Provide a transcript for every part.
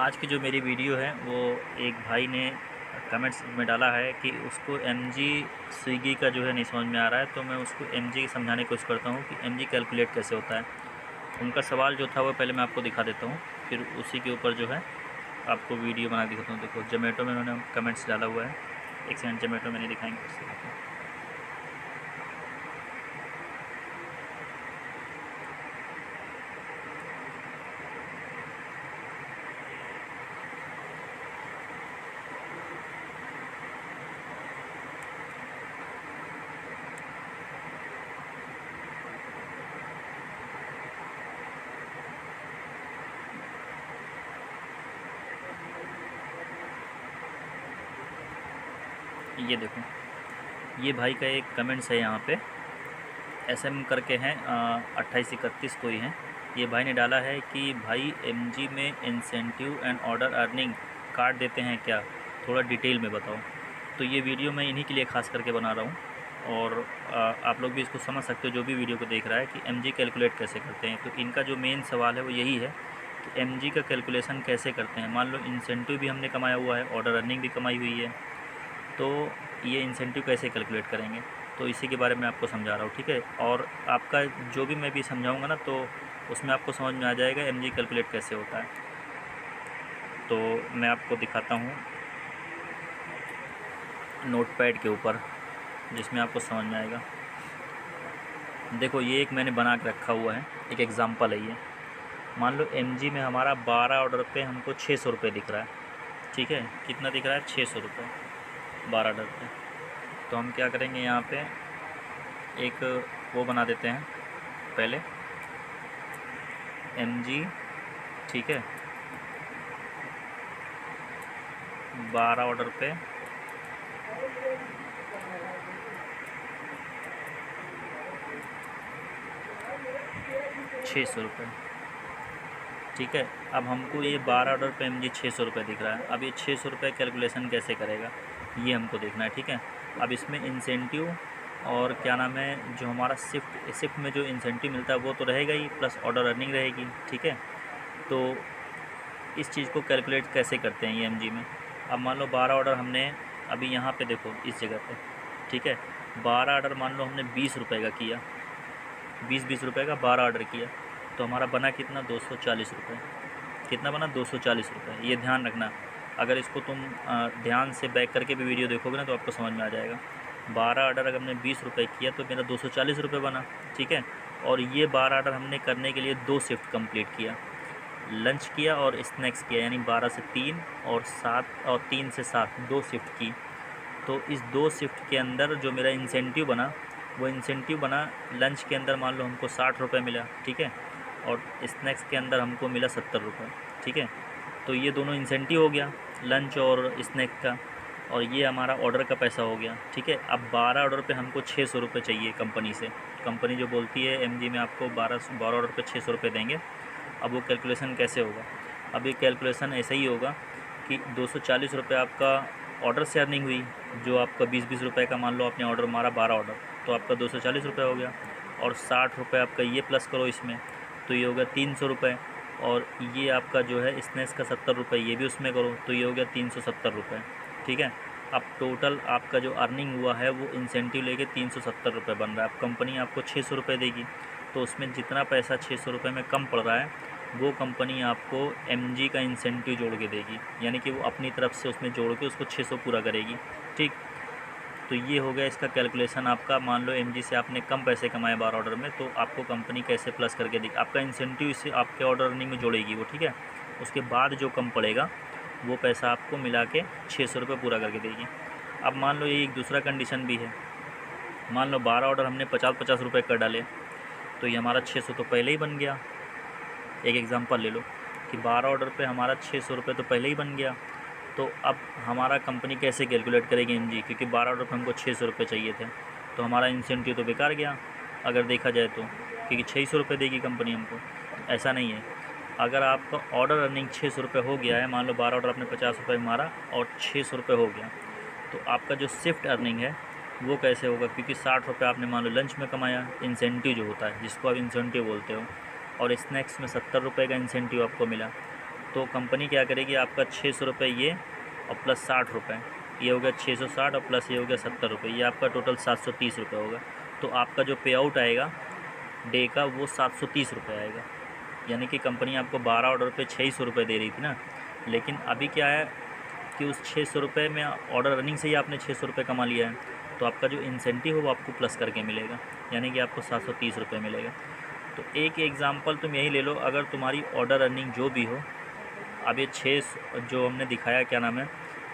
आज की जो मेरी वीडियो है वो एक भाई ने कमेंट्स में डाला है कि उसको एमजी स्विगी का जो है नहीं समझ में आ रहा है, तो मैं उसको एमजी समझाने की कोशिश करता हूँ कि एमजी कैलकुलेट कैसे होता है। उनका सवाल जो था वो पहले मैं आपको दिखा देता हूँ, फिर उसी के ऊपर जो है आपको वीडियो बना दिखाता हूँ। देखो जोमेटो में उन्होंने कमेंट्स डाला हुआ है। एक सेकंड, जोमेटो में नहीं दिखाएंगे, उससे दिखाते हैं। ये देखो, ये भाई का एक कमेंट्स है यहाँ पे, SM करके हैं 2831 कोई हैं। ये भाई ने डाला है कि भाई एमजी में incentive and order earning card देते हैं क्या, थोड़ा डिटेल में बताओ। तो ये वीडियो मैं इन्हीं के लिए ख़ास करके बना रहा हूँ, और आप लोग भी इसको समझ सकते हो जो भी वीडियो को देख रहा है कि एमजी कैलकुलेट कैसे करते हैं। तो इनका जो मेन सवाल है वो यही है कि एमजी का कैलकुलेशन कैसे करते हैं। मान लो इंसेंटिव भी हमने कमाया हुआ है, ऑर्डर अर्निंग भी कमाई हुई है, तो ये इंसेंटिव कैसे कैलकुलेट करेंगे, तो इसी के बारे में आपको समझा रहा हूँ, ठीक है। और आपका जो भी मैं भी समझाऊंगा ना, तो उसमें आपको समझ में आ जाएगा एमजी कैलकुलेट कैसे होता है। तो मैं आपको दिखाता हूँ नोटपैड के ऊपर, जिसमें आपको समझ में आएगा। देखो ये एक मैंने बना के रखा हुआ है, एक एग्ज़ाम्पल है ये। मान लो एमजी में हमारा 12 ऑर्डर पे हमको 600 रुपये दिख रहा है, ठीक है। कितना दिख रहा है? 600 रुपये 12 ऑर्डर पे। तो हम क्या करेंगे, यहाँ पे एक वो बना देते हैं पहले, एमजी, ठीक है, 12 ऑर्डर पे 600 रुपये, ठीक है। अब हमको ये 12 ऑर्डर पे एमजी 600 रुपये दिख रहा है। अब ये 600 रुपये कैलकुलेशन कैसे करेगा, ये हमको देखना है, ठीक है। अब इसमें इंसेंटिव और क्या नाम है, जो हमारा शिफ्ट में जो इंसेंटिव मिलता है वो तो रहेगा ही, प्लस ऑर्डर अर्निंग रहेगी, ठीक है। तो इस चीज़ को कैलकुलेट कैसे करते हैं ये एमजी में। अब मान लो 12 ऑर्डर हमने अभी यहाँ पे देखो इस जगह पे, ठीक है, 12 ऑर्डर मान लो हमने 20 रुपये का किया, 20 रुपये का 12 ऑर्डर किया, तो हमारा बना कितना? 240 रुपये। कितना बना? 240 रुपये। ये ध्यान रखना, अगर इसको तुम ध्यान से बैक करके भी वीडियो देखोगे ना तो आपको समझ में आ जाएगा। 12 ऑर्डर अगर हमने 20 रुपये किया तो मेरा 240 रुपये बना, ठीक है। और ये 12 ऑर्डर हमने करने के लिए 2 शिफ्ट कंप्लीट किया, लंच किया और स्नैक्स किया, यानी 12 से 3 और 7 और 3 से 7 2 शिफ्ट की। तो इस 2 शिफ्ट के अंदर जो मेरा इंसेंटिव बना, वो इंसेंटिव बना लंच के अंदर मान लो हमको 60 रुपये मिला, ठीक है, और स्नैक्स के अंदर हमको मिला 70 रुपये, ठीक है। तो ये दोनों इंसेंटिव हो गया, लंच और स्नैक्स का, और ये हमारा ऑर्डर का पैसा हो गया, ठीक है। अब 12 ऑर्डर पे हमको 600 रुपये चाहिए कंपनी से। कंपनी जो बोलती है एमजी में आपको 12 ऑर्डर पे 600 रुपये देंगे। अब वो कैलकुलेशन कैसे होगा? अब ये कैलकुलेशन ऐसा ही होगा कि 240 रुपये आपका ऑर्डर से अर्निंग हुई, जो आपका 20 रुपये का मान लो आपने ऑर्डर मारा 12 ऑर्डर, तो आपका 240 रुपये हो गया। और 60 रुपये आपका ये प्लस करो इसमें, तो ये हो गया 300 रुपये। और ये आपका जो है स्नैक्स का 70 रुपये, ये भी उसमें करो, तो ये हो गया 370 रुपये, ठीक है। अब टोटल आपका जो अर्निंग हुआ है वो इंसेंटिव लेके 370 रुपये बन रहा है। अब कंपनी आपको 600 रुपये देगी, तो उसमें जितना पैसा 600 रुपये में कम पड़ रहा है वो कंपनी आपको एमजी का इंसेंटिव जोड़ के देगी, यानी कि वो अपनी तरफ से उसमें जोड़ के उसको 600 पूरा करेगी, ठीक। तो ये हो गया इसका कैलकुलेशन आपका। मान लो एमजी से आपने कम पैसे कमाए 12 ऑर्डर में, तो आपको कंपनी कैसे प्लस करके देगी, आपका इंसेंटिव इससे आपके ऑर्डर अर्निंग में जोड़ेगी वो, ठीक है। उसके बाद जो कम पड़ेगा वो पैसा आपको मिला के 600 रुपये पूरा करके देगी। अब मान लो ये एक दूसरा कंडीशन भी है, मान लो 12 ऑर्डर हमने 50 रुपये कर डाले, तो ये हमारा 600 तो पहले ही बन गया। एक एग्ज़ाम्पल ले लो कि 12 ऑर्डर पे हमारा 600 रुपये तो पहले ही बन गया। तो अब हमारा कंपनी कैसे कैलकुलेट करेगी एमजी, क्योंकि 12 ऑर्डर पे हमको 600 रुपये चाहिए थे, तो हमारा इंसेंटिव तो बेकार गया अगर देखा जाए तो, क्योंकि 600 रुपये देगी कंपनी हमको। ऐसा नहीं है, अगर आपका ऑर्डर अर्निंग 600 रुपये हो गया है, मान लो 12 ऑर्डर आपने 50 रुपये मारा और 600 रुपये हो गया, तो आपका जो शिफ्ट अर्निंग है वो कैसे होगा, क्योंकि 60 रुपये आपने मान लो लंच में कमाया, इंसेंटिव जो होता है जिसको आप इंसेंटिव बोलते हो, और स्नैक्स में 70 रुपये का इंसेंटिव आपको मिला, तो कंपनी क्या करेगी, आपका 600 रुपये ये और प्लस 60 रुपये, ये हो गया 660 और प्लस ये हो गया 70 रुपये, ये आपका टोटल 730 रुपये होगा। तो आपका जो पे आउट आएगा डे का वो 730 रुपये आएगा। यानी कि कंपनी आपको 12 ऑर्डर पे 600 रुपये दे रही थी ना, लेकिन अभी क्या है कि उस 600 रुपये में ऑर्डर रनिंग से ही आपने 600 रुपये कमा लिया है, तो आपका जो इंसेंटिव है वो आपको प्लस करके मिलेगा, यानी कि आपको 730 रुपये मिलेगा। तो एक एग्ज़ाम्पल तुम यही ले लो, अगर तुम्हारी ऑर्डर रनिंग जो भी हो, अब ये 6 जो हमने दिखाया क्या नाम है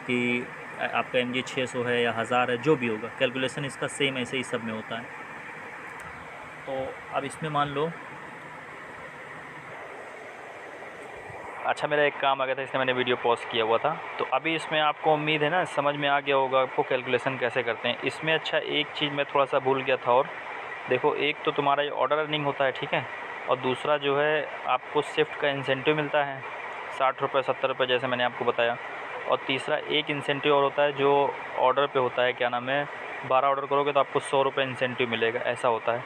कि आपका MG 600 है या 1000 है, जो भी होगा कैलकुलेशन इसका सेम ऐसे ही सब में होता है। तो अब इसमें मान लो, अच्छा मेरा एक काम आ गया था इसलिए मैंने वीडियो पॉज किया हुआ था। तो अभी इसमें आपको उम्मीद है ना समझ में आ गया होगा आपको कैलकुलेशन कैसे करते हैं इसमें। अच्छा एक चीज़ मैं थोड़ा सा भूल गया था, और देखो एक तो तुम्हारा ये ऑर्डर अर्निंग होता है, ठीक है, और दूसरा जो है आपको शिफ्ट का इंसेंटिव मिलता है 60 रुपये 70 रुपये जैसे मैंने आपको बताया, और तीसरा एक इंसेंटिव और होता है जो ऑर्डर पे होता है, क्या नाम है, 12 ऑर्डर करोगे तो आपको 100 रुपये इंसेंटिव मिलेगा, ऐसा होता है।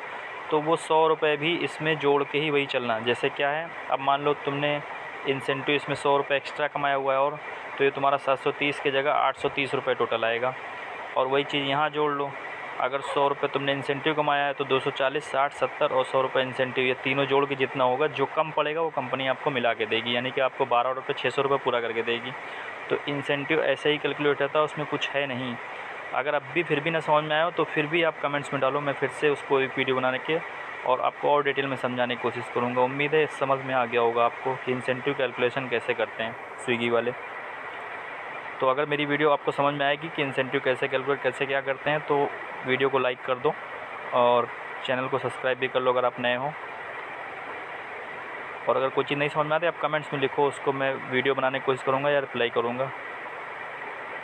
तो वो 100 रुपये भी इसमें जोड़ के ही वही चलना। जैसे क्या है, अब मान लो तुमने इंसेंटिव इसमें 100 रुपये एक्स्ट्रा कमाया हुआ है, और तो ये तुम्हारा 730 की जगह 830 रुपये टोटल आएगा। और वही चीज़ यहाँ जोड़ लो, अगर 100 रुपये तुमने इंसेंटिव कमाया है तो 240, 60, 70 और 100 रुपये इंसेंटिव, ये तीनों जोड़ के जितना होगा जो कम पड़ेगा वो कंपनी आपको मिला के देगी, यानी कि आपको 12 ऑर्डर पे 600 रुपये पूरा करके देगी। तो इंसेंटिव ऐसे ही कैलकुलेट होता है, उसमें कुछ है नहीं। अगर अब भी फिर भी ना समझ में आया हो तो फिर भी आप कमेंट्स में डालो, मैं फिर से उसको एक वीडियो बनाने के और आपको और डिटेल में समझाने की कोशिश करूँगा। उम्मीद है समझ में आ गया होगा आपको कि इंसेंटिव कैलकुलेशन कैसे करते हैं स्विगी वाले। तो अगर मेरी वीडियो आपको समझ में आएगी कि इंसेंटिव कैसे कैलकुलेट कैसे क्या करते हैं, तो वीडियो को लाइक कर दो और चैनल को सब्सक्राइब भी कर लो अगर आप नए हो। और अगर कोई चीज़ नहीं समझ में आती आप कमेंट्स में लिखो, उसको मैं वीडियो बनाने की कोशिश करूँगा या रिप्लाई करूँगा।